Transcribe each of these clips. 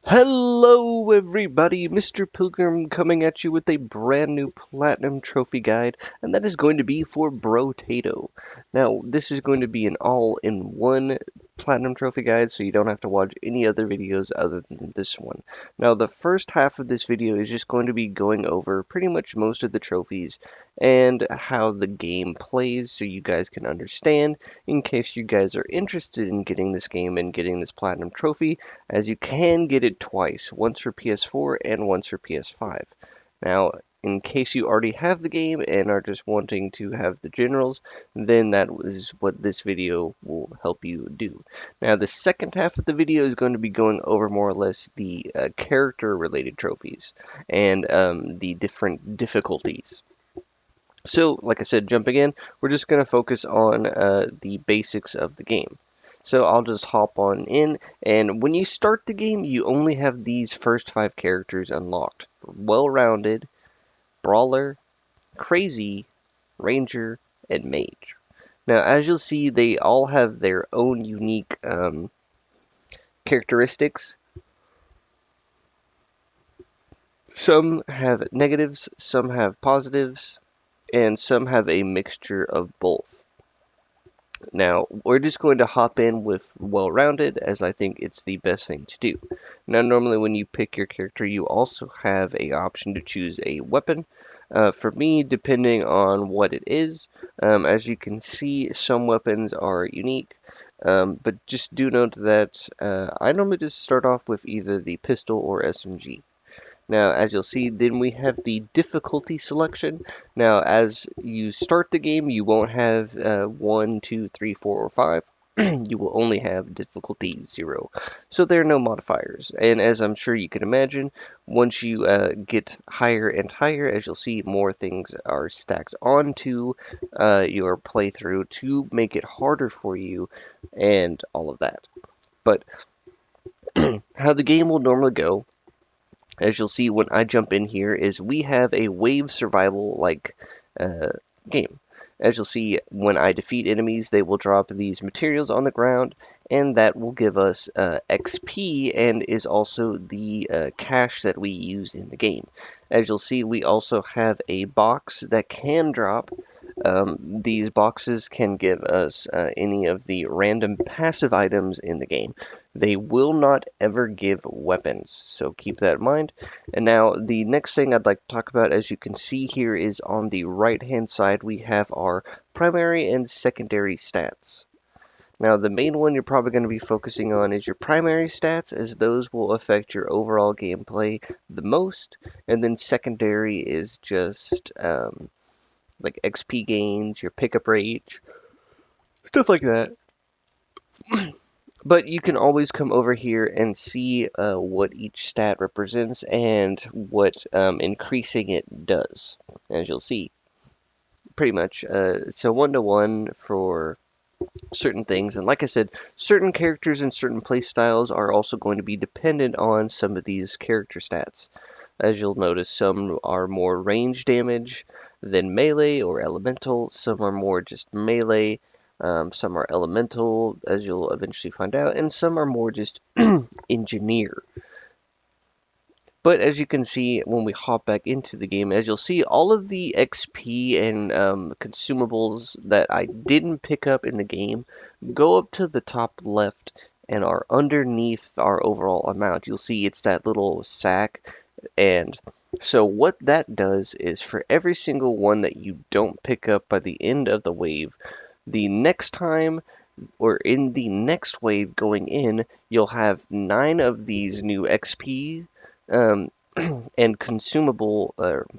Hello everybody, Mr. Pilgrim coming at you with a brand new Platinum Trophy guide, and that is going to be for Brotato. Now, this is going to be an all-in-one Platinum Trophy guide, so you don't have to watch any other videos other than this one. Now, the first half of this video is just going to be going over pretty much most of the trophies and how the game plays so you guys can understand in case you guys are interested in getting this game and getting this Platinum Trophy, as you can get it twice, once for PS4 and once for PS5. Now, in case you already have the game and are just wanting to have the generals, then that is what this video will help you do. Now, the second half of the video is going to be going over more or less the character-related trophies and the different difficulties. So, like I said, jumping in, we're just going to focus on the basics of the game. So I'll just hop on in, and when you start the game, you only have these first 5 characters unlocked. Well-rounded, brawler, crazy, ranger, and mage. Now, as you'll see, they all have their own unique characteristics. Some have negatives, some have positives, and some have a mixture of both. Now, we're just going to hop in with well-rounded, as I think it's the best thing to do. Now, normally when you pick your character, you also have a option to choose a weapon. For me, depending on what it is, as you can see, some weapons are unique, but just do note that I normally just start off with either the pistol or SMG. Now, as you'll see, then we have the difficulty selection. Now, as you start the game, you won't have 1, 2, 3, 4, or 5. You will only have difficulty 0. So there are no modifiers. And as I'm sure you can imagine, once you get higher and higher, as you'll see, more things are stacked onto your playthrough to make it harder for you and all of that. But how the game will normally go, as you'll see when I jump in here, is we have a wave survival-like game. As you'll see, when I defeat enemies, they will drop these materials on the ground, and that will give us XP, and is also the cash that we use in the game. As you'll see, we also have a box that can drop. These boxes can give us any of the random passive items in the game. They will not ever give weapons, so keep that in mind. And now, the next thing I'd like to talk about, as you can see here, is on the right-hand side, we have our primary and secondary stats. Now, the main one you're probably going to be focusing on is your primary stats, as those will affect your overall gameplay the most. And then secondary is just like XP gains, your pickup rate, stuff like that. But you can always come over here and see what each stat represents and what increasing it does, as you'll see. Pretty much, it's a 1-to-1 for certain things, and like I said, certain characters and certain playstyles are also going to be dependent on some of these character stats. As you'll notice, some are more range damage than melee or elemental, some are more just melee, some are elemental, as you'll eventually find out, and some are more just engineer. But as you can see, when we hop back into the game, as you'll see, all of the XP and consumables that I didn't pick up in the game go up to the top left and are underneath our overall amount. You'll see it's that little sack, and so what that does is for every single one that you don't pick up by the end of the wave, the next time, or in the next wave going in, you'll have 9 of these new XP and consumable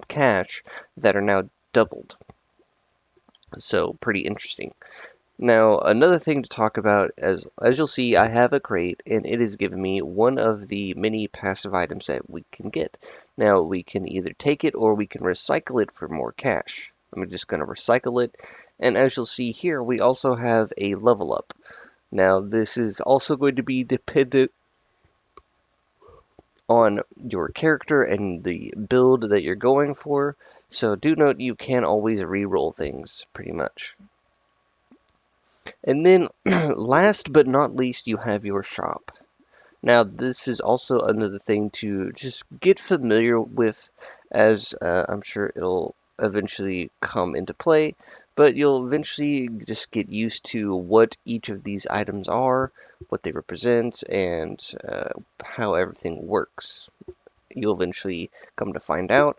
cash that are now doubled. So pretty interesting. Now, another thing to talk about, as you'll see, I have a crate, and it has given me one of the many passive items that we can get. Now, we can either take it or we can recycle it for more cash. I'm just going to recycle it, and as you'll see here, we also have a level up. Now, this is also going to be dependent on your character and the build that you're going for, so do note you can always re-roll things, pretty much. And then, last but not least, you have your shop. Now, this is also another thing to just get familiar with, as I'm sure it'll eventually come into play, but you'll eventually just get used to what each of these items are, what they represent, and how everything works. You'll eventually come to find out.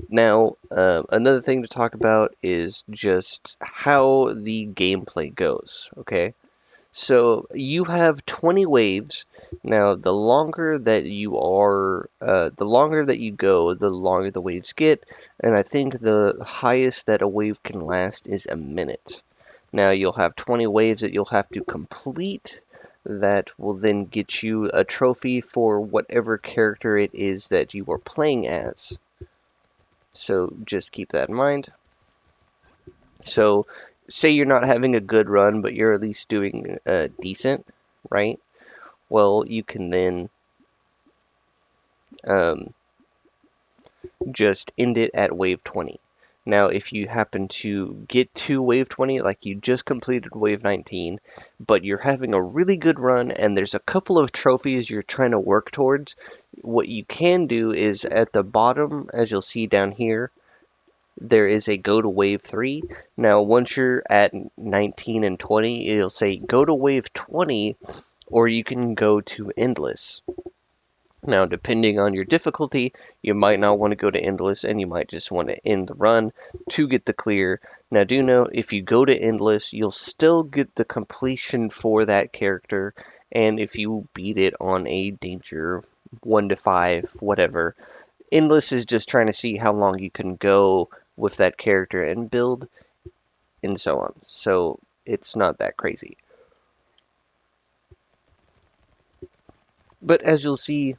Now, another thing to talk about is just how the gameplay goes, okay? So you have 20 waves. Now, the longer that you go, the longer the waves get, and I think the highest that a wave can last is a minute. Now, you'll have 20 waves that you'll have to complete that will then get you a trophy for whatever character it is that you are playing as. So just keep that in mind. So say you're not having a good run, but you're at least doing decent, right? Well, you can then just end it at wave 20. Now, if you happen to get to wave 20, like you just completed wave 19, but you're having a really good run and there's a couple of trophies you're trying to work towards, what you can do is at the bottom, as you'll see down here, there is a go to wave 3. Now, once you're at 19 and 20, it'll say go to wave 20, or you can go to endless. Now, depending on your difficulty, you might not want to go to endless, and you might just want to end the run to get the clear. Now, do note, if you go to endless, you'll still get the completion for that character, and if you beat it on a danger 1 to 5, whatever, endless is just trying to see how long you can go with that character and build, and so on. So it's not that crazy. But as you'll see,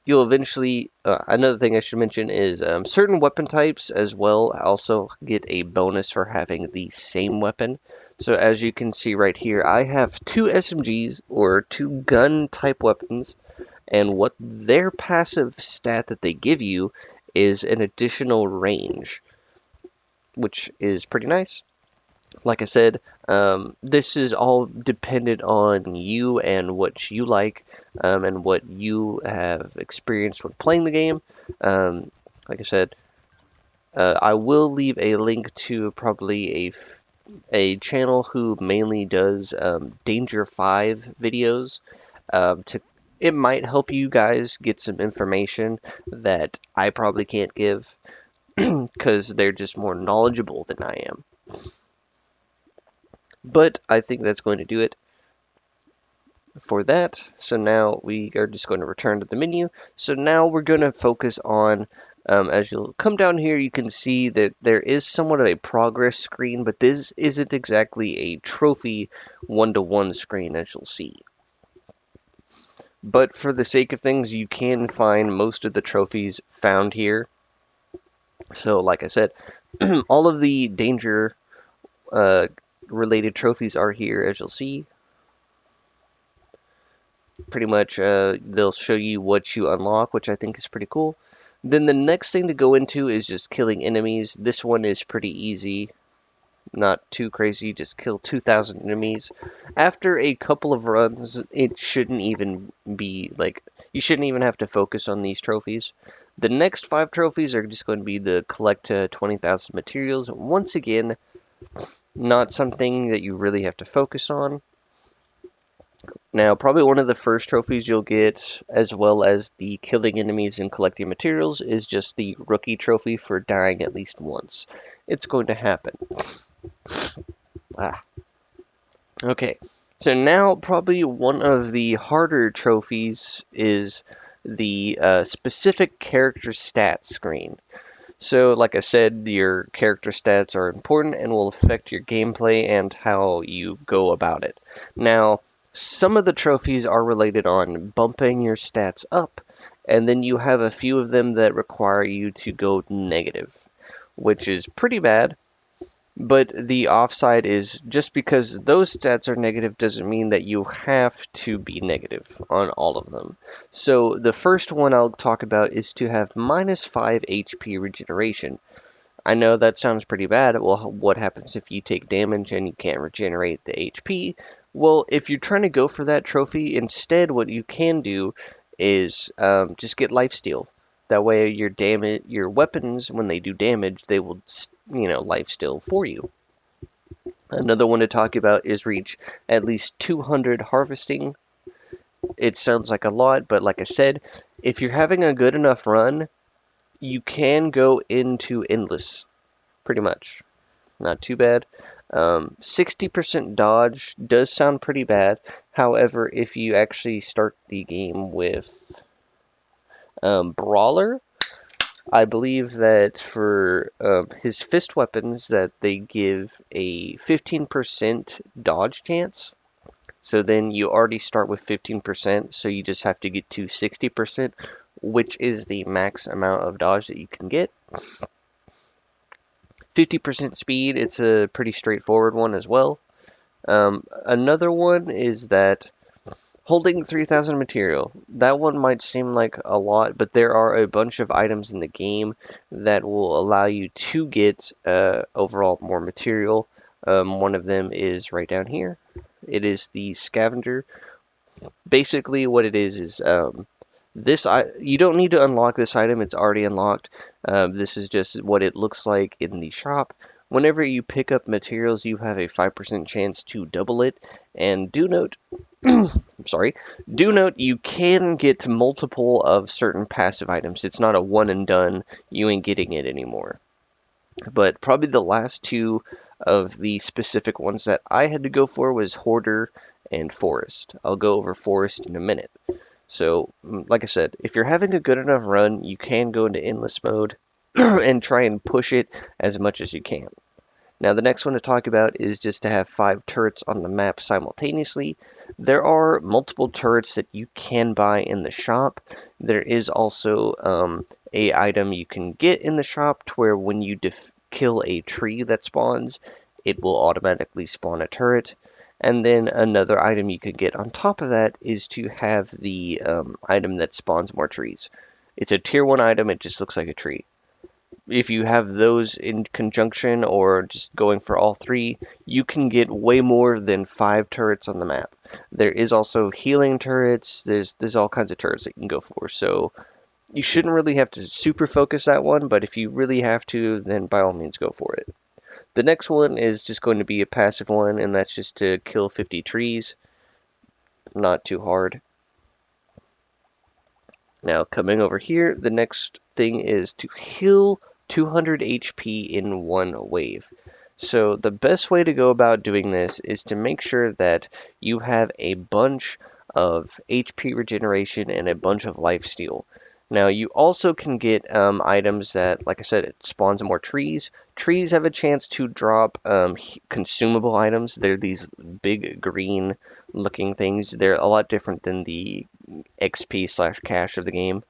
you'll eventually, another thing I should mention is certain weapon types as well also get a bonus for having the same weapon. So as you can see right here, I have 2 SMGs, or 2 gun type weapons, and what their passive stat that they give you is an additional range, which is pretty nice. Like I said, this is all dependent on you and what you like, and what you have experienced with playing the game. Like I said, I will leave a link to probably a channel who mainly does Danger 5 videos. It might help you guys get some information that I probably can't give because they're just more knowledgeable than I am. But I think that's going to do it for that. So now we are just going to return to the menu. So now we're going to focus on, as you'll come down here, you can see that there is somewhat of a progress screen, but this isn't exactly a trophy 1-to-1 screen, as you'll see. But for the sake of things, you can find most of the trophies found here. So like I said, all of the danger related trophies are here, as you'll see. Pretty much they'll show you what you unlock, which I think is pretty cool. Then the next thing to go into is just killing enemies. This one is pretty easy. Not too crazy, just kill 2,000 enemies. After a couple of runs, it shouldn't even be, like, you shouldn't even have to focus on these trophies. The next 5 trophies are just going to be the collect 20,000 materials. Once again, not something that you really have to focus on. Now, probably one of the first trophies you'll get, as well as the killing enemies and collecting materials, is just the rookie trophy for dying at least once. It's going to happen. Okay, so now probably one of the harder trophies is the specific character stats screen. So, like I said, your character stats are important and will affect your gameplay and how you go about it. Now, some of the trophies are related on bumping your stats up, and then you have a few of them that require you to go negative, which is pretty bad. But the offside is just because those stats are negative doesn't mean that you have to be negative on all of them. So the first one I'll talk about is to have -5 HP regeneration. I know that sounds pretty bad. Well, what happens if you take damage and you can't regenerate the HP? Well, if you're trying to go for that trophy, instead what you can do is just get lifesteal. That way your weapons, when they do damage, they will, lifesteal for you. Another one to talk about is reach at least 200 harvesting. It sounds like a lot, but like I said, if you're having a good enough run, you can go into endless, pretty much. Not too bad. 60% dodge does sound pretty bad. However, if you actually start the game with Brawler, I believe that for his fist weapons that they give a 15% dodge chance. So then you already start with 15%, so you just have to get to 60%, which is the max amount of dodge that you can get. 50% speed, it's a pretty straightforward one as well. Another one is that holding 3,000 material. That one might seem like a lot, but there are a bunch of items in the game that will allow you to get overall more material. One of them is right down here. It is the scavenger. Basically, what it is you don't need to unlock this item. It's already unlocked. This is just what it looks like in the shop. Whenever you pick up materials, you have a 5% chance to double it. And do note, do note you can get multiple of certain passive items. It's not a one and done. You ain't getting it anymore. But probably the last two of the specific ones that I had to go for was Hoarder and Forest. I'll go over Forest in a minute. So, like I said, if you're having a good enough run, you can go into endless mode and try and push it as much as you can. Now, the next one to talk about is just to have 5 turrets on the map simultaneously. There are multiple turrets that you can buy in the shop. There is also a item you can get in the shop to where when you kill a tree that spawns, it will automatically spawn a turret. And then another item you could get on top of that is to have the item that spawns more trees. It's a tier 1 item, it just looks like a tree. If you have those in conjunction or just going for all 3, you can get way more than 5 turrets on the map. There is also healing turrets, there's all kinds of turrets that you can go for. So you shouldn't really have to super focus that one, but if you really have to, then by all means go for it. The next one is just going to be a passive one, and that's just to kill 50 trees. Not too hard. Now, coming over here, the next thing is to heal 200 HP in one wave. So the best way to go about doing this is to make sure that you have a bunch of HP regeneration and a bunch of lifesteal. Now, you also can get items that, like I said, it spawns more trees. Trees have a chance to drop consumable items. They're these big green-looking things. They're a lot different than the XP/cash of the game.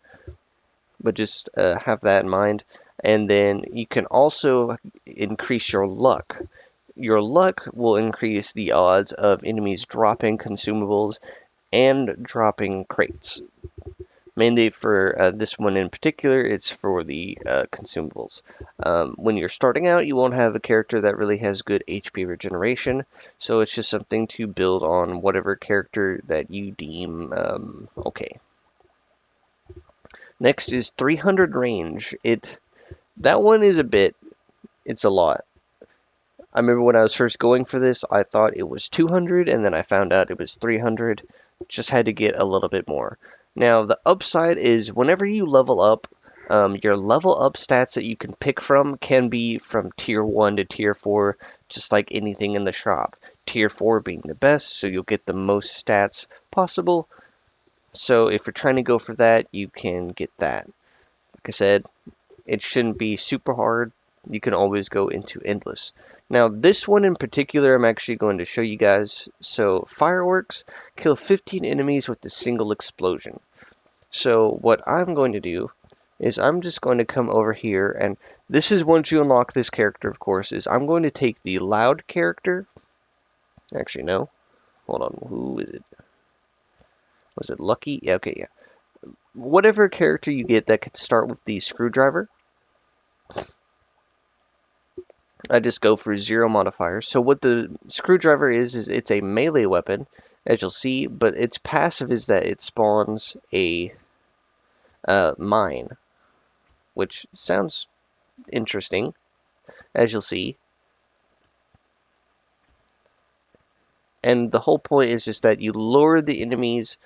But just have that in mind. And then you can also increase your luck. Your luck will increase the odds of enemies dropping consumables and dropping crates. Mainly for this one in particular, it's for the consumables. When you're starting out, you won't have a character that really has good HP regeneration, so it's just something to build on whatever character that you deem okay. Next is 300 range. That one is it's a lot. I remember when I was first going for this, I thought it was 200, and then I found out it was 300. Just had to get a little bit more. Now, the upside is whenever you level up, your level up stats that you can pick from can be from tier 1 to tier 4, just like anything in the shop. Tier 4 being the best, so you'll get the most stats possible. So if you're trying to go for that, you can get that. Like I said, it shouldn't be super hard. You can always go into endless. Now, this one in particular, I'm actually going to show you guys. So, fireworks kill 15 enemies with a single explosion. So, what I'm going to do is I'm just going to come over here, and this is once you unlock this character, of course, is I'm going to take the loud character. Actually, no. Hold on, who is it? Was it Lucky? Yeah, okay, yeah. Whatever character you get that could start with the screwdriver. I just go for 0 modifiers. So what the screwdriver is it's a melee weapon, as you'll see, but its passive is that it spawns a mine, which sounds interesting, as you'll see. And the whole point is just that you lure the enemies,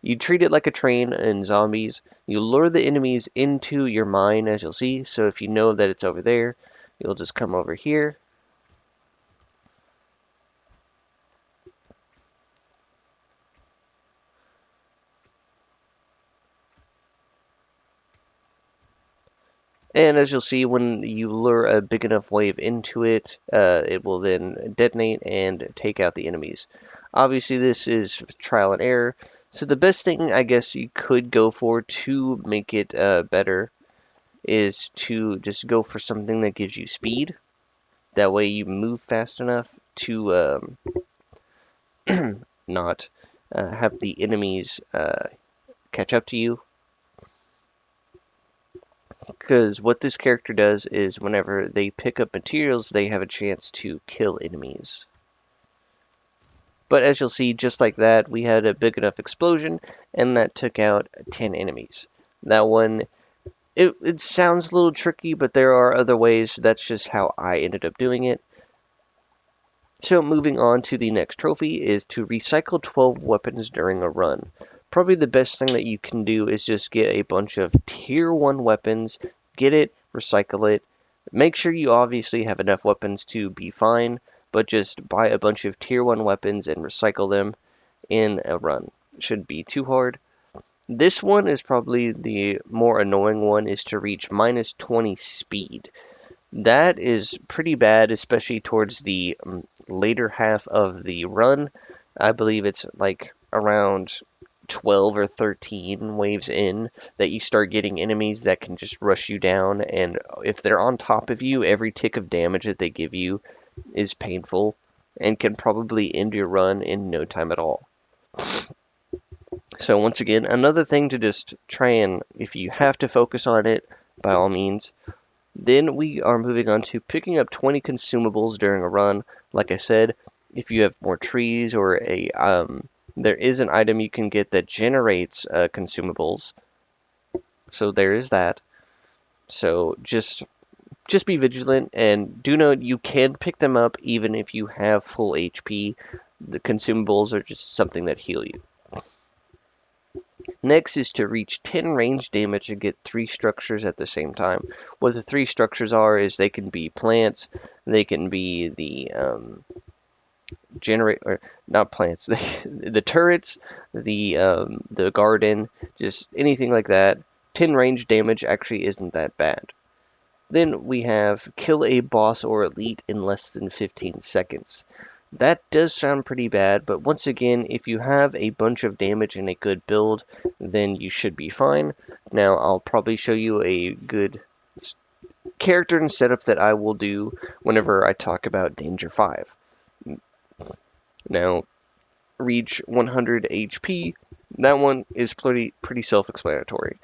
you treat it like a train in zombies. You lure the enemies into your mine, as you'll see. So if you know that it's over there, you'll just come over here. And as you'll see, when you lure a big enough wave into it, it will then detonate and take out the enemies. Obviously, this is trial and error. So the best thing, I guess, you could go for to make it better is to just go for something that gives you speed. That way you move fast enough to not have the enemies catch up to you. Because what this character does is whenever they pick up materials, they have a chance to kill enemies. But as you'll see, just like that, we had a big enough explosion, and that took out 10 enemies. That one, it sounds a little tricky, but there are other ways. That's just how I ended up doing it. So moving on to the next trophy is to recycle 12 weapons during a run. Probably the best thing that you can do is just get a bunch of tier 1 weapons, get it, recycle it. Make sure you obviously have enough weapons to be fine, but just buy a bunch of tier 1 weapons and recycle them in a run. Shouldn't be too hard. This one is probably the more annoying one, is to reach minus 20 speed. That is pretty bad, especially towards the later half of the run. I believe it's like around 12 or 13 waves in that you start getting enemies that can just rush you down, and if they're on top of you, every tick of damage that they give you is painful and can probably end your run in no time at all. So once again, another thing to just try and, if you have to focus on it, by all means. Then we are moving on to picking up 20 consumables during a run. Like I said, if you have more trees or there is an item you can get that generates consumables. So there is that. So just be vigilant, and do note you can pick them up even if you have full HP. The consumables are just something that heal you. Next is to reach 10 range damage and get 3 structures at the same time. What the 3 structures are is they can be plants, they can be the not plants, the turrets, the garden, just anything like that. 10 range damage actually isn't that bad. Then we have kill a boss or elite in less than 15 seconds. That does sound pretty bad, but once again, if you have a bunch of damage and a good build, then you should be fine. Now, I'll probably show you a good character and setup that I will do whenever I talk about Danger 5. Now, reach 100 HP. That one is pretty self-explanatory.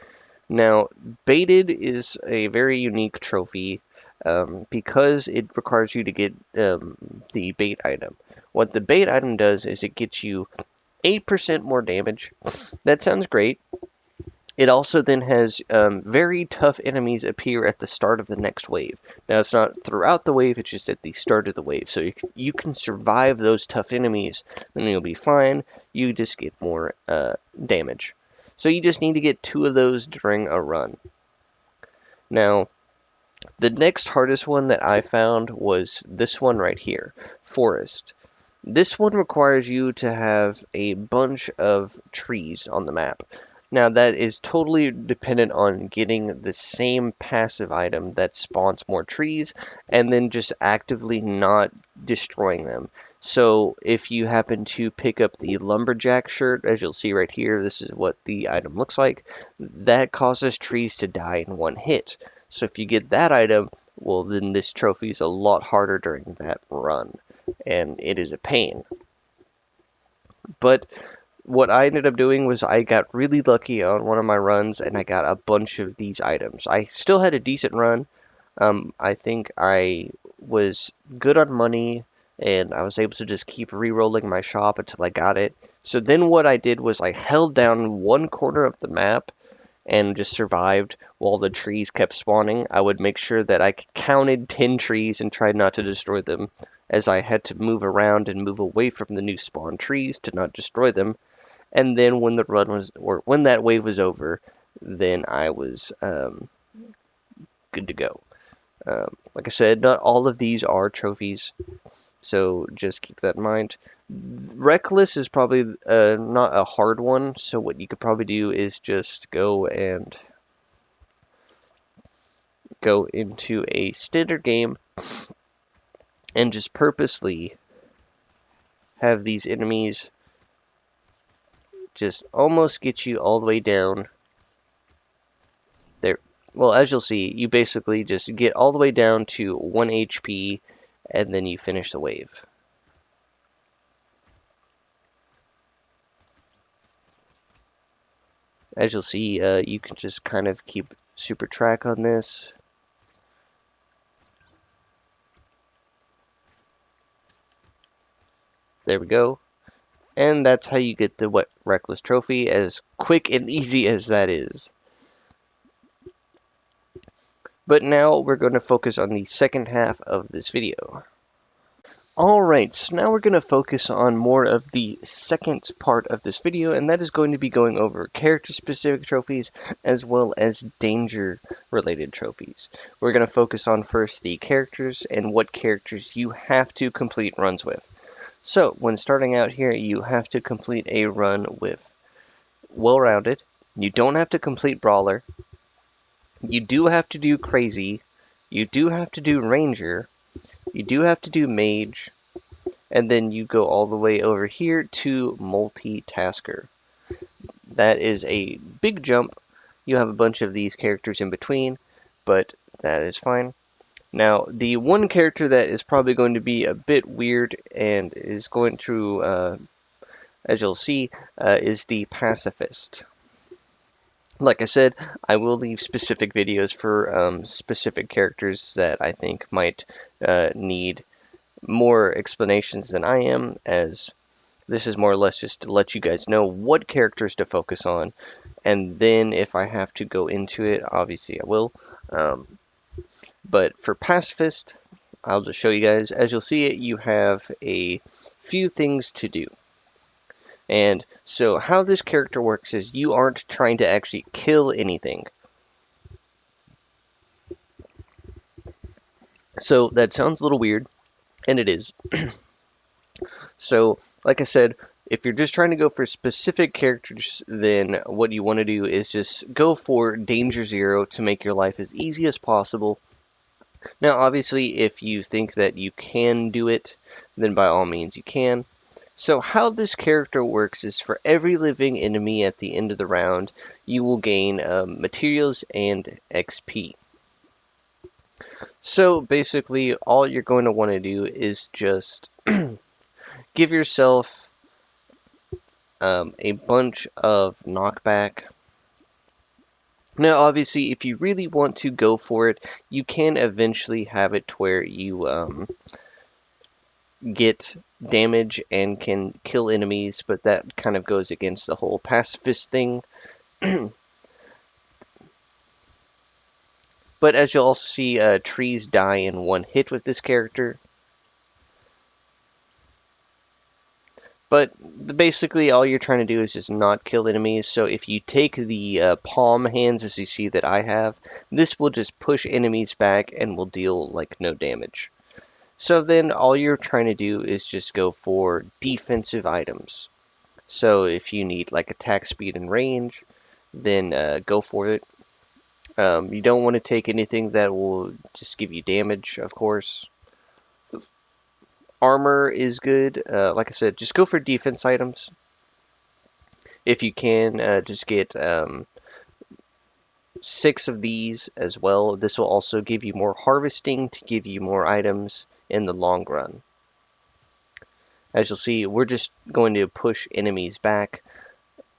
Now, baited is a very unique trophy because it requires you to get the bait item. What the bait item does is it gets you 8% more damage. That sounds great. It also then has very tough enemies appear at the start of the next wave. Now, it's not throughout the wave, it's just at the start of the wave. So you can survive those tough enemies, then you'll be fine. You just get more damage. So you just need to get 2 of those during a run. Now, the next hardest one that I found was this one right here, Forest. This one requires you to have a bunch of trees on the map. Now, that is totally dependent on getting the same passive item that spawns more trees and then just actively not destroying them. So if you happen to pick up the lumberjack shirt, as you'll see right here, this is what the item looks like. That causes trees to die in 1 hit. So if you get that item, well, then this trophy is a lot harder during that run, and it is a pain. But what I ended up doing was I got really lucky on one of my runs, and I got a bunch of these items. I still had a decent run. I think I was good on money, and I was able to just keep re-rolling my shop until I got it. So then what I did was I held down one corner of the map and just survived while the trees kept spawning. I would make sure that I counted 10 trees and tried not to destroy them, as I had to move around and move away from the new spawn trees to not destroy them. And then when the run was, or when that wave was over, then I was good to go. Like I said, not all of these are trophies, so just keep that in mind. Reckless is probably not a hard one, so what you could probably do is just go into a standard game and just purposely have these enemies just almost get you all the way down there. Well, as you'll see, you basically just get all the way down to 1 HP, and then you finish the wave. As you'll see, you can just kind of keep super track on this. There we go. And that's how you get the Reckless trophy, as quick and easy as that is. But now we're going to focus on the second half of this video. Alright, so now we're going to focus on more of the second part of this video, and that is going to be going over character-specific trophies as well as danger-related trophies. We're going to focus on first the characters and what characters you have to complete runs with. So, when starting out here, you have to complete a run with Well-Rounded. You don't have to complete Brawler. You do have to do Crazy. You do have to do Ranger. You do have to do Mage, and then you go all the way over here to Multitasker. That is a big jump. You have a bunch of these characters in between, but that is fine. Now, the one character that is probably going to be a bit weird and is going to, as you'll see, is the Pacifist. Like I said, I will leave specific videos for specific characters that I think might need more explanations than I am, as this is more or less just to let you guys know what characters to focus on, and then if I have to go into it, obviously I will. But for Pacifist, I'll just show you guys. As you'll see it, you have a few things to do. And so how this character works is you aren't trying to actually kill anything. So that sounds a little weird, and it is. So, like I said, if you're just trying to go for specific characters, then what you want to do is just go for Danger Zero to make your life as easy as possible. Now, obviously, if you think that you can do it, then by all means you can. So how this character works is for every living enemy at the end of the round, you will gain materials and XP. So basically, all you're going to want to do is just give yourself a bunch of knockback. Now, obviously, if you really want to go for it, you can eventually have it to where you get damage and can kill enemies, but that kind of goes against the whole pacifist thing. But as you'll also see, trees die in one hit with this character. But basically all you're trying to do is just not kill enemies. So if you take the palm hands, as you see that I have, this will just push enemies back and will deal like no damage. So then all you're trying to do is just go for defensive items. So if you need like attack speed and range, then go for it. You don't want to take anything that will just give you damage, of course. Armor is good. Like I said, just go for defense items. If you can, just get 6 of these as well. This will also give you more harvesting to give you more items in the long run. As you'll see, we're just going to push enemies back.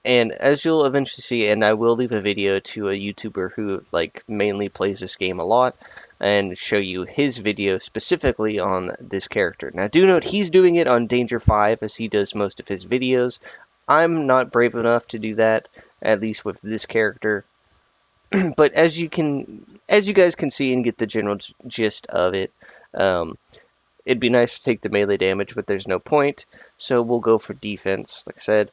And as you'll eventually see, and I will leave a video to a YouTuber who like mainly plays this game a lot, and show you his video specifically on this character. Now do note he's doing it on Danger 5 as he does most of his videos. I'm not brave enough to do that, at least with this character. But as you guys can see and get the general gist of it, it'd be nice to take the melee damage, but there's no point. So we'll go for defense, like I said.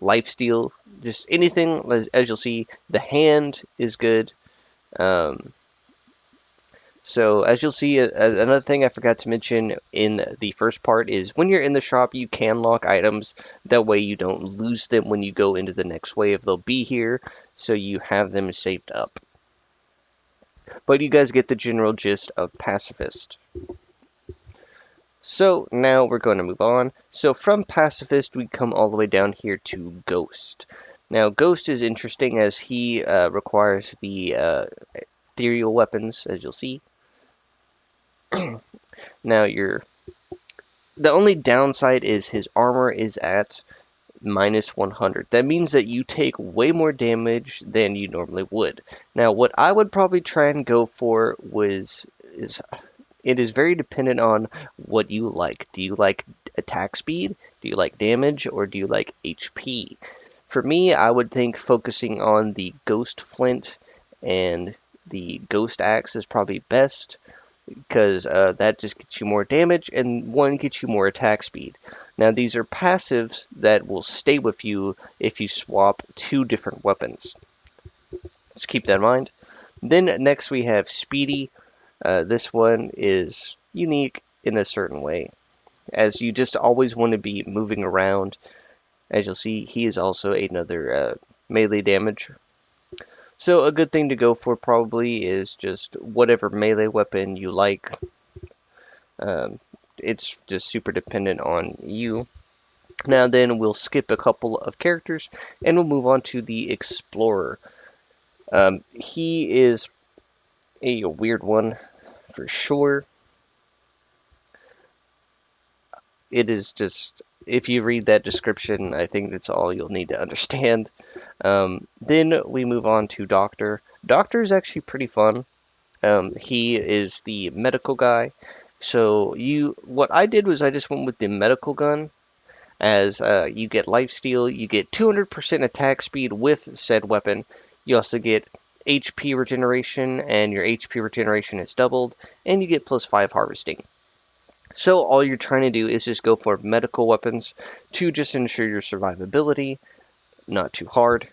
Lifesteal, just anything, as you'll see. The hand is good. So as you'll see, another thing I forgot to mention in the first part is when you're in the shop, you can lock items. That way you don't lose them when you go into the next wave. They'll be here, so you have them saved up. But you guys get the general gist of Pacifist. So now we're going to move on. So from Pacifist, we come all the way down here to Ghost. Now Ghost is interesting as he requires the ethereal weapons, as you'll see. Now the only downside is his armor is at minus 100. That means that you take way more damage than you normally would. Now what I would probably try and go for it is very dependent on what you like. Do you like attack speed? Do you like damage? Or do you like HP? For me, I would think focusing on the Ghost Flint and the Ghost Axe is probably best, because that just gets you more damage, and one gets you more attack speed. Now these are passives that will stay with you if you swap two different weapons. Just keep that in mind. Then next we have Speedy. This one is unique in a certain way, as you just always want to be moving around. As you'll see, he is also another melee damage. So a good thing to go for probably is just whatever melee weapon you like. It's just super dependent on you. Now then we'll skip a couple of characters and we'll move on to the Explorer. He is a weird one for sure. It is just, if you read that description, I think that's all you'll need to understand. Then we move on to Doctor. Doctor is actually pretty fun. He is the medical guy. So what I did was I just went with the medical gun, as you get lifesteal, you get 200% attack speed with said weapon. You also get HP regeneration, and your HP regeneration is doubled, and you get +5 harvesting. So all you're trying to do is just go for medical weapons to just ensure your survivability, not too hard.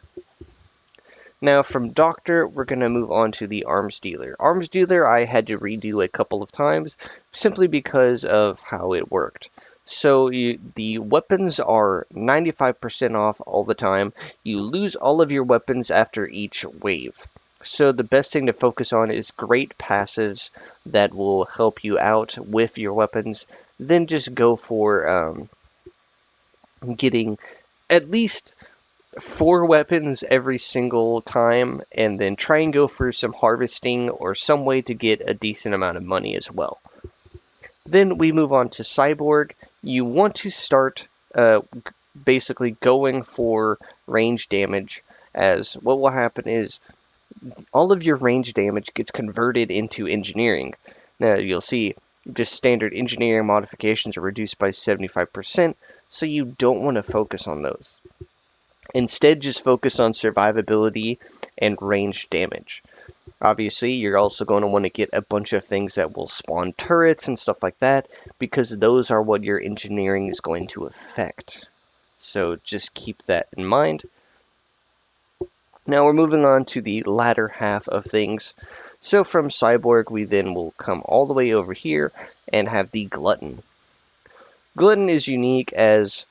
Now from Doctor, we're going to move on to the Arms Dealer. Arms Dealer I had to redo a couple of times simply because of how it worked. So the weapons are 95% off all the time. You lose all of your weapons after each wave. So the best thing to focus on is great passives that will help you out with your weapons. Then just go for getting at least 4 weapons every single time, and then try and go for some harvesting or some way to get a decent amount of money as well. Then we move on to Cyborg. You want to start basically going for range damage, as what will happen is all of your range damage gets converted into engineering. Now you'll see just standard engineering modifications are reduced by 75%, so you don't want to focus on those. Instead, just focus on survivability and range damage. Obviously, you're also going to want to get a bunch of things that will spawn turrets and stuff like that, because those are what your engineering is going to affect. So just keep that in mind. Now we're moving on to the latter half of things. So from Cyborg, we then will come all the way over here and have the Glutton. Glutton is unique as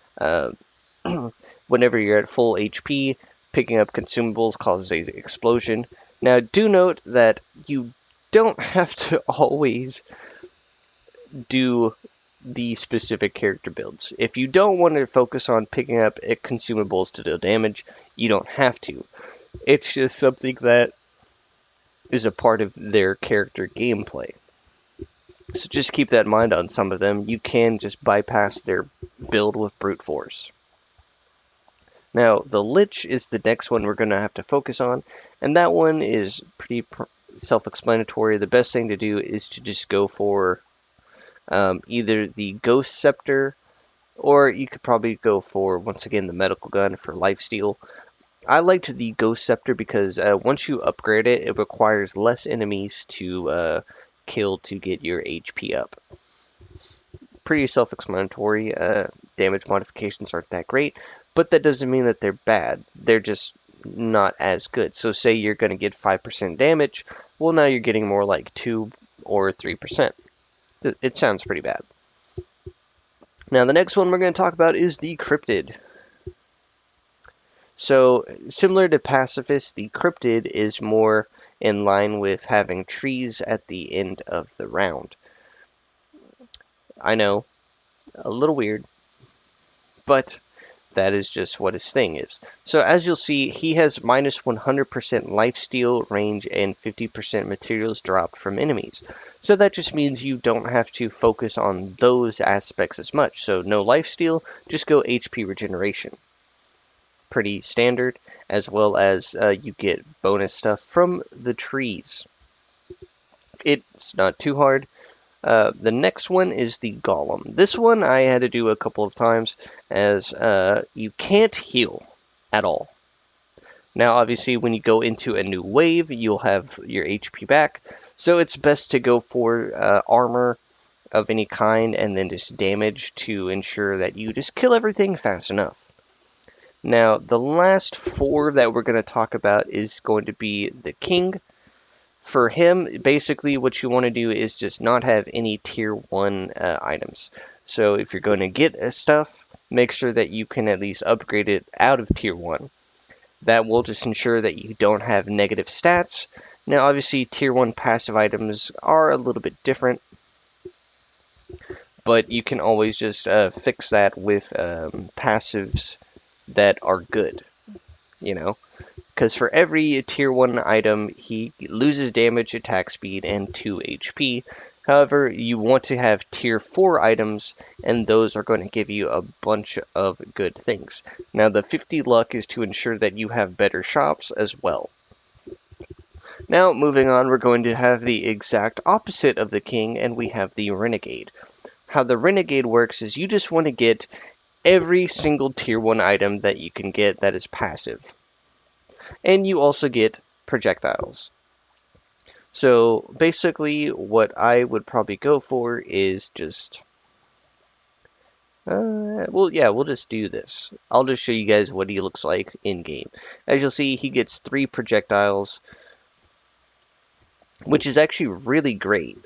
whenever you're at full HP, picking up consumables causes an explosion. Now do note that you don't have to always do the specific character builds. If you don't want to focus on picking up consumables to deal damage, you don't have to. It's just something that is a part of their character gameplay. So just keep that in mind on some of them. You can just bypass their build with brute force. Now, the Lich is the next one we're going to have to focus on, and that one is pretty self-explanatory. The best thing to do is to just go for either the Ghost Scepter, or you could probably go for, once again, the Medical Gun for lifesteal. I liked the Ghost Scepter because once you upgrade it, it requires less enemies to kill to get your HP up. Pretty self-explanatory. Damage modifications aren't that great, but that doesn't mean that they're bad. They're just not as good. So say you're going to get 5% damage, well, now you're getting more like 2 or 3%. It sounds pretty bad. Now the next one we're going to talk about is the Crypted. So similar to Pacifist, the Crypted is more in line with having trees at the end of the round. I know, a little weird, but that is just what his thing is. So as you'll see, he has minus 100% lifesteal, range, and 50% materials dropped from enemies. So that just means you don't have to focus on those aspects as much. So no lifesteal, just go HP regeneration. Pretty standard, as well as you get bonus stuff from the trees. It's not too hard. The next one is the Golem. This one I had to do a couple of times, as you can't heal at all. Now obviously when you go into a new wave, you'll have your HP back, so it's best to go for armor of any kind and then just damage to ensure that you just kill everything fast enough. Now, the last 4 that we're going to talk about is going to be the King. For him, basically what you want to do is just not have any tier 1 items. So if you're going to get stuff, make sure that you can at least upgrade it out of tier 1. That will just ensure that you don't have negative stats. Now, obviously, tier 1 passive items are a little bit different, but you can always just fix that with passives that are good, you know, because for every tier 1 item, he loses damage, attack speed, and 2 HP. However, you want to have tier 4 items, and those are going to give you a bunch of good things. Now, the 50 luck is to ensure that you have better shops as well. Now, moving on, we're going to have the exact opposite of the King, and we have the Renegade. How the Renegade works is you just want to get every single tier 1 item that you can get that is passive. And you also get projectiles. So basically what I would probably go for is just we'll just do this. I'll just show you guys what he looks like in game. As you'll see, he gets 3 projectiles, which is actually really great.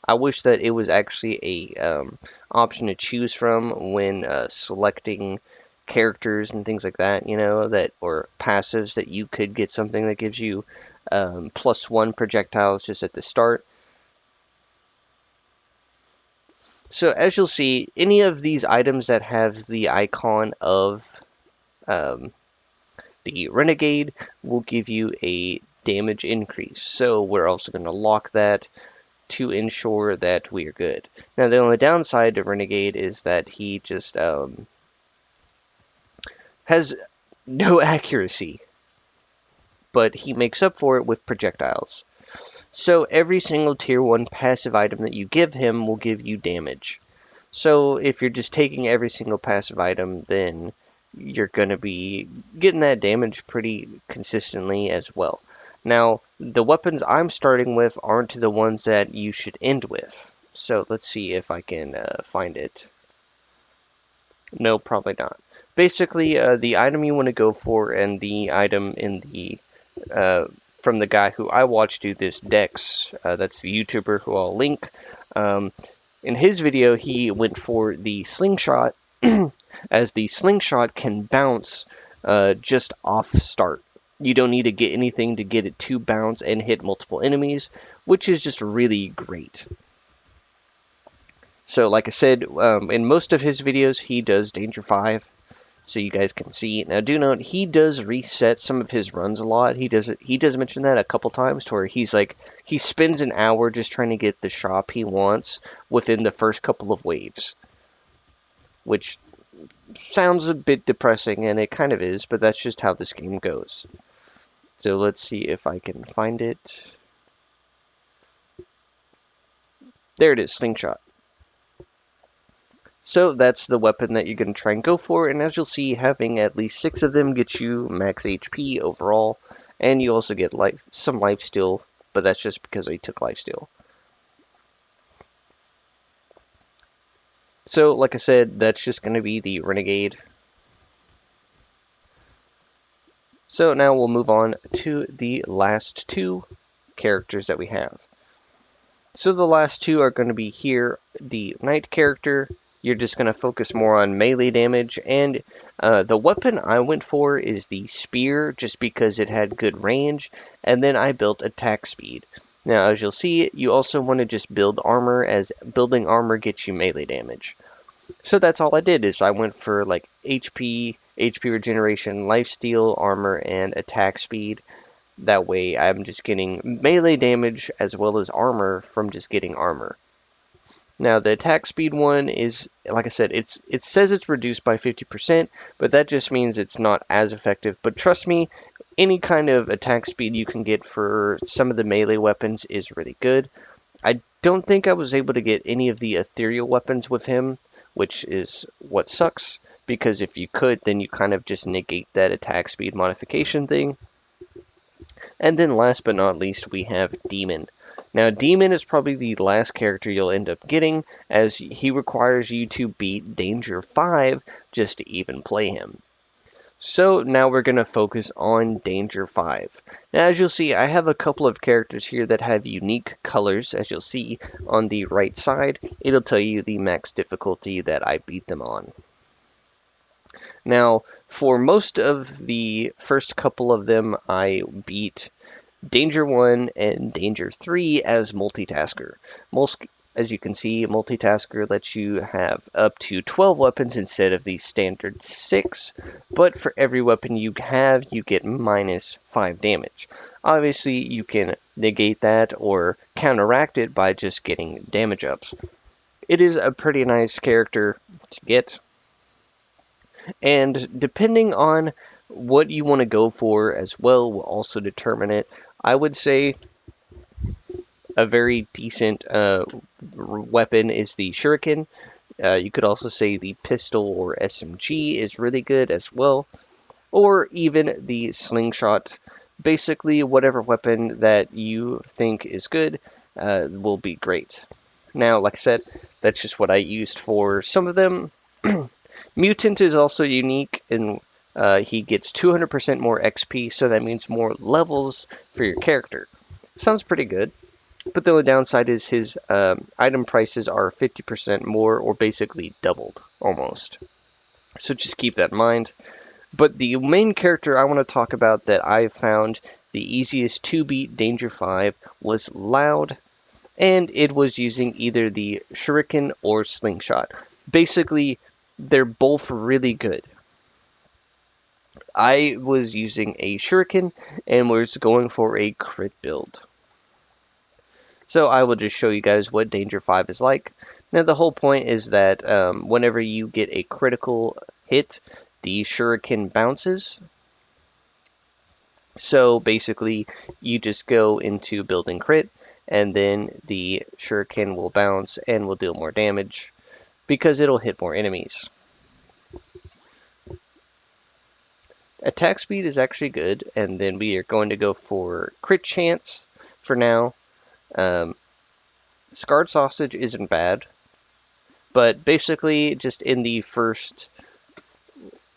I wish that it was actually a option to choose from when selecting characters and things like that, you know, that or passives, that you could get something that gives you +1 projectiles just at the start. So as you'll see, any of these items that have the icon of the Renegade will give you a damage increase. So we're also going to lock that to ensure that we are good. Now, the only downside to Renegade is that he just has no accuracy, but he makes up for it with projectiles. So every single tier 1 passive item that you give him will give you damage. So if you're just taking every single passive item, then you're going to be getting that damage pretty consistently as well. Now, the weapons I'm starting with aren't the ones that you should end with. So let's see if I can find it. No, probably not. Basically, the item you want to go for, and the item in the from the guy who I watched do this, Dex, that's the YouTuber who I'll link. In his video, he went for the slingshot, as the slingshot can bounce just off start. You don't need to get anything to get it to bounce and hit multiple enemies, which is just really great. So like I said, in most of his videos, he does Danger 5, so you guys can see. Now do note, he does reset some of his runs a lot. He does mention that a couple times, to where he's like, he spends an hour just trying to get the shop he wants within the first couple of waves. Which sounds a bit depressing, and it kind of is, but that's just how this game goes. So let's see if I can find it. There it is, Slingshot. So that's the weapon that you're going to try and go for, and as you'll see, having at least 6 of them gets you max HP overall, and you also get some lifesteal, but that's just because I took lifesteal. So, like I said, that's just going to be the Renegade. So now we'll move on to the last 2 characters that we have. So the last 2 are going to be here, the Knight character. You're just going to focus more on melee damage, and the weapon I went for is the Spear, just because it had good range, and then I built attack speed. Now, as you'll see, you also want to just build armor, as building armor gets you melee damage. So that's all I did, is I went for like HP regeneration, lifesteal, armor, and attack speed. That way I'm just getting melee damage as well as armor from just getting armor. Now the attack speed one is, like I said, it says it's reduced by 50%, but that just means it's not as effective. But trust me, any kind of attack speed you can get for some of the melee weapons is really good. I don't think I was able to get any of the ethereal weapons with him, which is what sucks, because if you could, then you kind of just negate that attack speed modification thing. And then last but not least, we have Demon. Now, Demon is probably the last character you'll end up getting, as he requires you to beat Danger 5 just to even play him. So now we're going to focus on Danger 5. Now, as you'll see, I have a couple of characters here that have unique colors. As you'll see on the right side, it'll tell you the max difficulty that I beat them on. Now, for most of the first couple of them, I beat Danger 1 and Danger 3 as Multitasker. As you can see, Multitasker lets you have up to 12 weapons instead of the standard 6, but for every weapon you have, you get minus 5 damage. Obviously, you can negate that or counteract it by just getting damage ups. It is a pretty nice character to get, and depending on what you want to go for as well will also determine it. I would say a very decent weapon is the Shuriken. You could also say the pistol or SMG is really good as well, or even the slingshot. Basically, whatever weapon that you think is good will be great. Now, like I said, that's just what I used for some of them. Mutant is also unique, and he gets 200% more XP, so that means more levels for your character. Sounds pretty good. But the only downside is his item prices are 50% more, or basically doubled, almost. So just keep that in mind. But the main character I want to talk about that I found the easiest to beat Danger 5 was Loud, and it was using either the Shuriken or Slingshot. Basically, they're both really good. I was using a Shuriken and was going for a crit build. So I will just show you guys what Danger 5 is like. Now the whole point is that whenever you get a critical hit, the Shuriken bounces. So basically you just go into building crit, and then the Shuriken will bounce and will deal more damage because it'll hit more enemies. Attack speed is actually good, and then we are going to go for crit chance for now. Scarred Sausage isn't bad, but basically just in the first,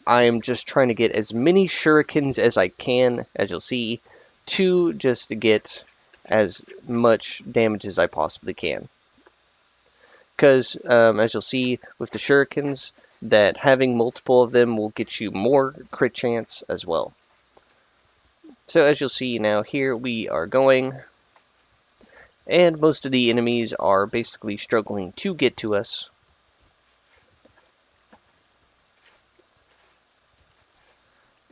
I am just trying to get as many shurikens as I can, as you'll see, to just get as much damage as I possibly can. Because, as you'll see with the shurikens, that having multiple of them will get you more crit chance as well. So as you'll see now, here we are going, and most of the enemies are basically struggling to get to us.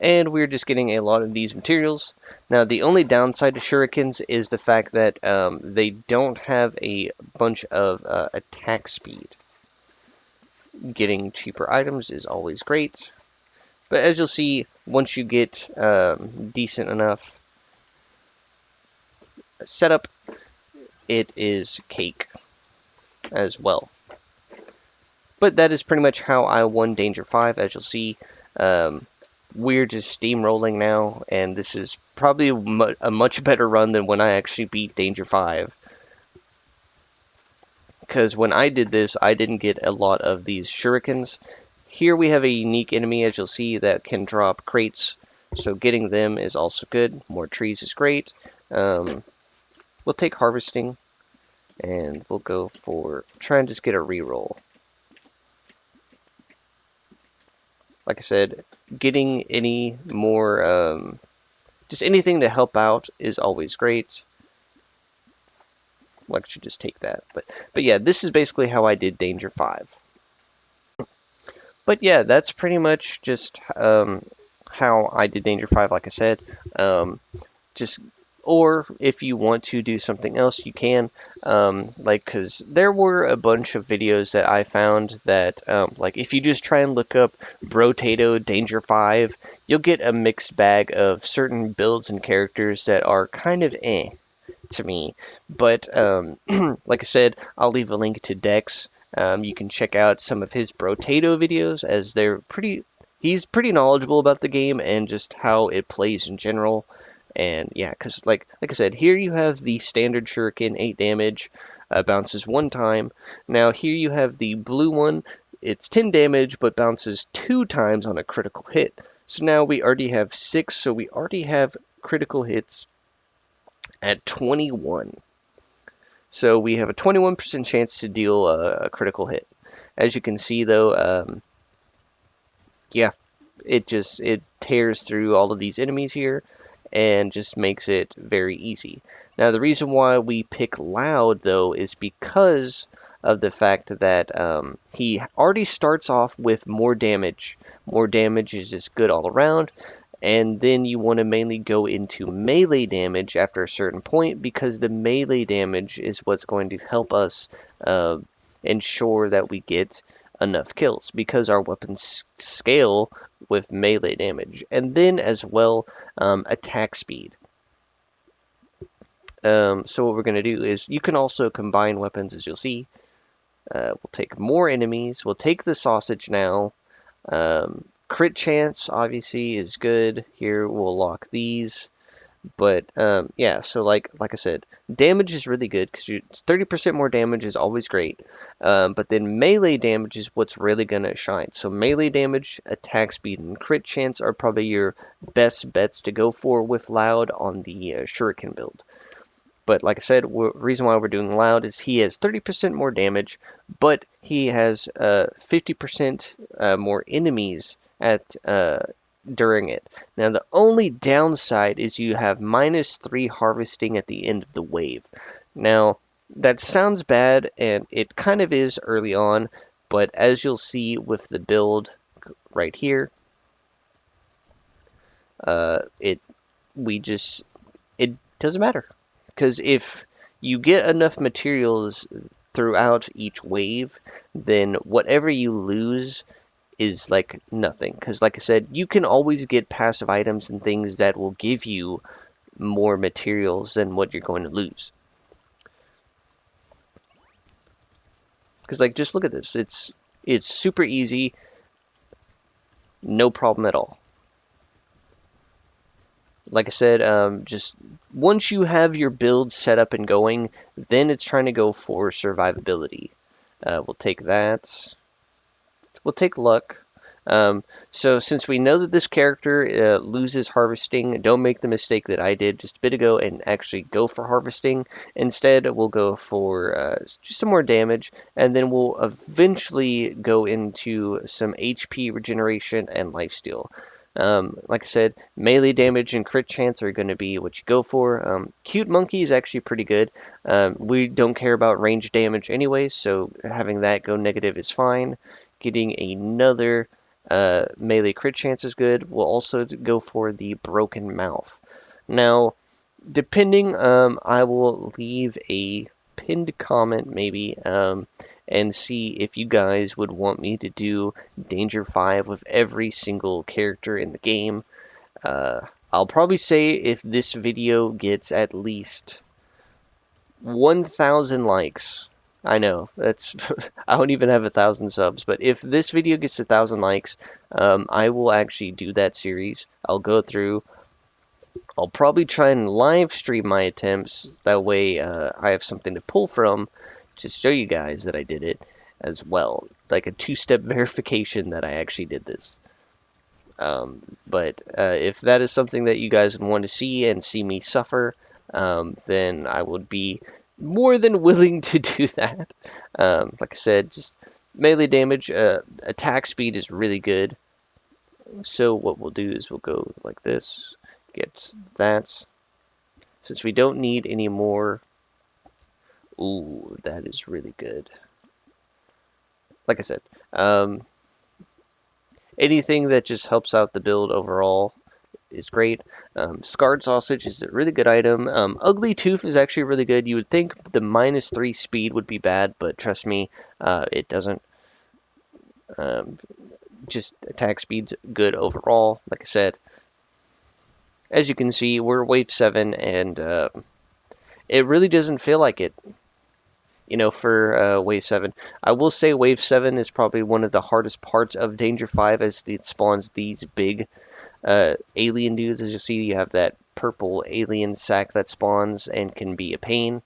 And we're just getting a lot of these materials. Now, the only downside to shurikens is the fact that they don't have a bunch of attack speed. Getting cheaper items is always great. But as you'll see, once you get decent enough, setup, it is cake as well. But that is pretty much how I won Danger 5. As you'll see, we're just steamrolling now, and this is probably a much better run than when I actually beat Danger 5. Because when I did this, I didn't get a lot of these shurikens. Here we have a unique enemy, as you'll see, that can drop crates. So getting them is also good. More trees is great. We'll take harvesting, and we'll go for try and just get a reroll. Like I said, getting any more, just anything to help out is always great. Well, I should just take that. But yeah, this is basically how I did Danger 5. But yeah, that's pretty much just how I did Danger 5, like I said. Or if you want to do something else, you can. Because there were a bunch of videos that I found that, like, if you just try and look up Brotato Danger 5, you'll get a mixed bag of certain builds and characters that are kind of to me. But, like I said, I'll leave a link to Dex. You can check out some of his Brotato videos, as he's pretty knowledgeable about the game and just how it plays in general. And yeah, because like I said, here you have the standard Shuriken, 8 damage, bounces 1 time. Now here you have the blue one, it's 10 damage, but bounces 2 times on a critical hit. So now we already have 6, so we already have critical hits at 21. So we have a 21% chance to deal a critical hit. As you can see though, yeah, it tears through all of these enemies here and just makes it very easy. Now the reason why we pick Loud though is because of the fact that he already starts off with more damage. More damage is just good all around. And then you want to mainly go into melee damage after a certain point, because the melee damage is what's going to help us ensure that we get enough kills, because our weapons scale with melee damage. And then as well, attack speed. So what we're going to do is, you can also combine weapons, as you'll see. We'll take more enemies. We'll take the sausage now. Crit chance, obviously, is good. Here, we'll lock these. But, yeah, so like I said, damage is really good, because 30% more damage is always great. But then melee damage is what's really going to shine. So melee damage, attack speed, and crit chance are probably your best bets to go for with Loud on the Shuriken build. But like I said, reason why we're doing Loud is he has 30% more damage, but he has 50% more enemies during it. Now the only downside is you have -3 harvesting at the end of the wave. Now that sounds bad, and it kind of is early on, but as you'll see with the build right here, it doesn't matter, because if you get enough materials throughout each wave, then whatever you lose is like nothing. Because like I said, you can always get passive items and things that will give you more materials than what you're going to lose. Because like, just look at this, it's super easy, no problem at all. Like I said, just once you have your build set up and going, then it's trying to go for survivability. We'll take that. We'll take luck. So since we know that this character loses harvesting, don't make the mistake that I did just a bit ago and actually go for harvesting. Instead, we'll go for just some more damage, and then we'll eventually go into some HP regeneration and lifesteal. Like I said, melee damage and crit chance are going to be what you go for. Cute Monkey is actually pretty good. We don't care about range damage anyway, so having that go negative is fine. Getting another melee crit chance is good. We'll also go for the Broken Mouth. Now, depending, I will leave a pinned comment maybe, and see if you guys would want me to do Danger 5 with every single character in the game. I'll probably say if this video gets at least 1,000 likes. I know, that's I don't even have 1,000 subs, but if this video gets 1,000 likes, I will actually do that series. I'll go through. I'll probably try and live stream my attempts. That way, I have something to pull from to show you guys that I did it as well, like a two-step verification that I actually did this. But if that is something that you guys would want to see and see me suffer, then I would be more than willing to do that. Like I said, just melee damage, attack speed is really good. So what we'll do is we'll go like this, get that. Since we don't need any more, ooh, that is really good. Like I said, anything that just helps out the build overall is great. Scarred Sausage is a really good item. Ugly Tooth is actually really good. You would think the -3 speed would be bad, but trust me, it doesn't. Just attack speed's good overall. Like I said, as you can see, we're wave 7, and it really doesn't feel like it. You know, for wave 7. I will say wave 7 is probably one of the hardest parts of Danger 5, as it spawns these big alien dudes. As you see, you have that purple alien sack that spawns and can be a pain.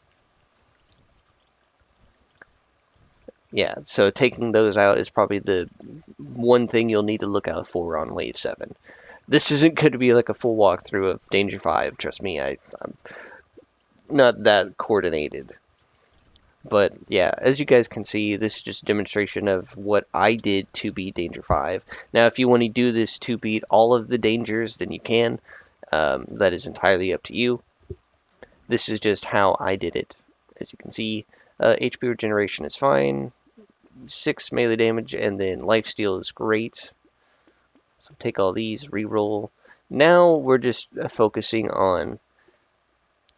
Yeah, so taking those out is probably the one thing you'll need to look out for on wave 7. This isn't going to be like a full walkthrough of Danger 5, trust me, I'm not that coordinated. But yeah, as you guys can see, this is just a demonstration of what I did to beat Danger 5. Now, if you want to do this to beat all of the dangers, then you can. That is entirely up to you. This is just how I did it. As you can see, HP regeneration is fine. 6 melee damage, and then lifesteal is great. So take all these, reroll. Now we're just focusing on...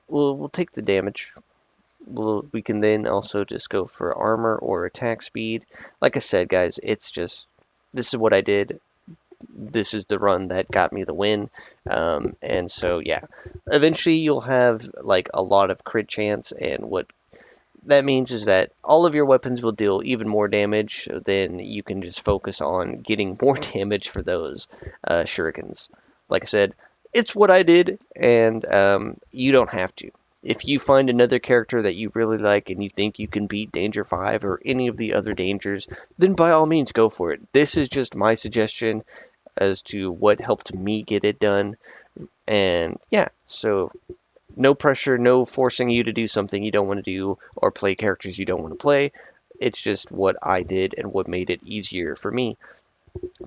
We'll take the damage. We can then also just go for armor or attack speed. Like I said, guys, it's just, this is what I did. This is the run that got me the win. And so, yeah, eventually you'll have like a lot of crit chance, and what that means is that all of your weapons will deal even more damage. Then you can just focus on getting more damage for those shurikens. Like I said, it's what I did, and you don't have to. If you find another character that you really like and you think you can beat Danger 5 or any of the other dangers, then by all means go for it. This is just my suggestion as to what helped me get it done. And yeah, so no pressure, no forcing you to do something you don't want to do or play characters you don't want to play. It's just what I did and what made it easier for me.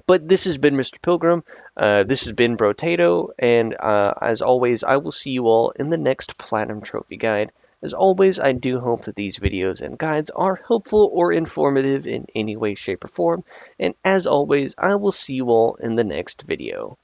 But this has been Mr. Pilgrim, this has been Brotato, and as always, I will see you all in the next Platinum Trophy Guide. As always, I do hope that these videos and guides are helpful or informative in any way, shape, or form, and as always, I will see you all in the next video.